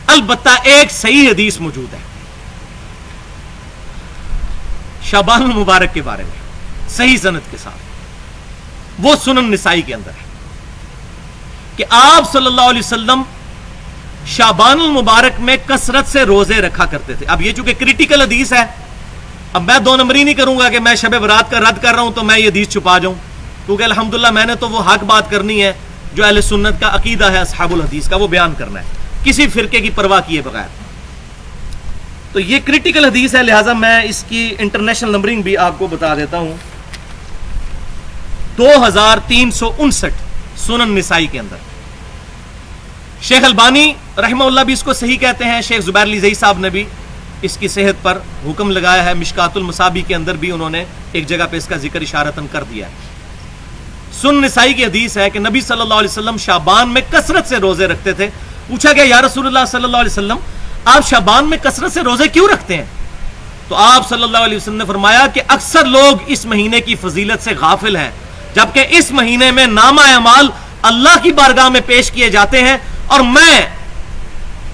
البتہ ایک صحیح حدیث موجود ہے شعبان المبارک کے بارے میں صحیح سند کے ساتھ، وہ سنن نسائی کے اندر ہے کہ آپ صلی اللہ علیہ وسلم شعبان المبارک میں کثرت سے روزے رکھا کرتے تھے. اب یہ چونکہ کریٹیکل حدیث ہے، اب میں دو نمبری نہیں کروں گا کہ میں شب برات کا رد کر رہا ہوں تو میں یہ حدیث چھپا جاؤں، کیونکہ الحمدللہ میں نے تو وہ حق بات کرنی ہے جو اہل سنت کا عقیدہ ہے اصحاب الحدیث کا، وہ بیان کرنا ہے کسی فرقے کی پرواہ کیے بغیر. تو یہ کریٹیکل حدیث ہے، لہٰذا میں اس کی انٹرنیشنل نمبرنگ بھی آپ کو بتا دیتا ہوں. 2359 سنن نسائی کے اندر. شیخ البانی رحمہ اللہ بھی اس کو صحیح کہتے ہیں، شیخ زبیر علی زئی صاحب نے بھی اس کی صحت پر حکم لگایا ہے، مشکات المصابیح کے اندر بھی انہوں نے ایک جگہ پہ اس کا ذکر اشارتاً کر دیا ہے. سنن نسائی کی حدیث ہے کہ نبی صلی اللہ علیہ وسلم شعبان میں کثرت سے روزے رکھتے تھے. پوچھا گیا یا رسول اللہ صلی اللہ علیہ وسلم آپ شعبان میں کثرت سے روزے کیوں رکھتے ہیں؟ تو آپ صلی اللہ علیہ وسلم نے فرمایا کہ اکثر لوگ اس مہینے کی فضیلت سے غافل ہیں، جبکہ اس مہینے میں نامہ اعمال اللہ کی بارگاہ میں پیش کیے جاتے ہیں، اور میں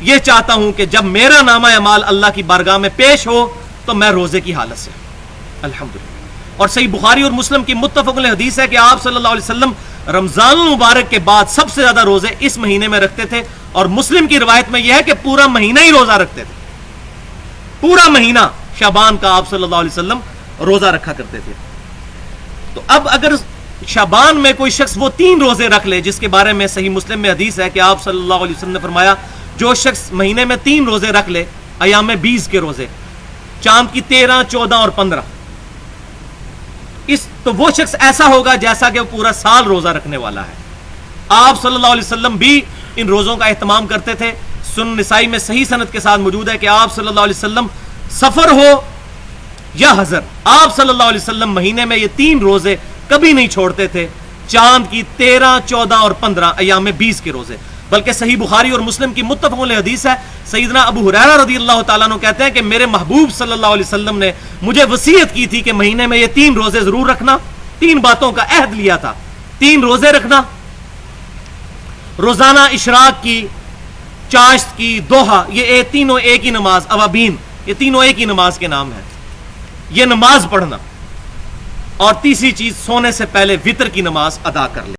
یہ چاہتا ہوں کہ جب میرا نامہ اعمال اللہ کی بارگاہ میں پیش ہو تو میں روزے کی حالت سے. الحمدللہ. اور صحیح بخاری اور مسلم کی متفق علیہ حدیث ہے کہ آپ صلی اللہ علیہ وسلم رمضان المبارک کے بعد سب سے زیادہ روزے اس مہینے میں رکھتے تھے، اور مسلم کی روایت میں یہ ہے کہ پورا مہینہ ہی روزہ رکھتے تھے. پورا مہینہ شعبان کا آپ صلی اللہ علیہ وسلم روزہ رکھا کرتے تھے. تو اب اگر شعبان میں کوئی شخص وہ 3 روزے رکھ لے جس کے بارے میں صحیح مسلم میں حدیث ہے کہ آپ صلی اللہ علیہ وسلم نے فرمایا جو شخص مہینے میں 3 روزے رکھ لے، ایام 20 کے روزے، چاند کی 13، 14 اور 15، تو وہ شخص ایسا ہوگا جیسا کہ وہ پورا سال روزہ رکھنے والا ہے. آپ صلی اللہ علیہ وسلم بھی ان روزوں کا اہتمام کرتے تھے. سنن نسائی میں صحیح سند کے ساتھ موجود ہے کہ آپ صلی اللہ علیہ وسلم سفر ہو یا حضر، آپ صلی اللہ علیہ وسلم مہینے میں یہ 3 روزے کبھی نہیں چھوڑتے تھے، چاند کی 13، 14 اور 15 ایام 20 کے روزے. بلکہ صحیح بخاری اور مسلم کی متفق علیہ حدیث ہے، سیدنا ابو ہریرہ رضی اللہ تعالیٰ عنہ کہتے ہیں کہ میرے محبوب صلی اللہ علیہ وسلم نے مجھے وصیت کی تھی کہ مہینے میں یہ 3 روزے ضرور رکھنا. 3 باتوں کا عہد لیا تھا. 3 روزے رکھنا، روزانہ اشراق کی، چاشت کی، دوحہ، یہ تینوں ایک ہی نماز، اوابین، یہ تینوں ایک ہی نماز کے نام ہیں، یہ نماز پڑھنا، اور تیسری چیز سونے سے پہلے وتر کی نماز ادا کر لے.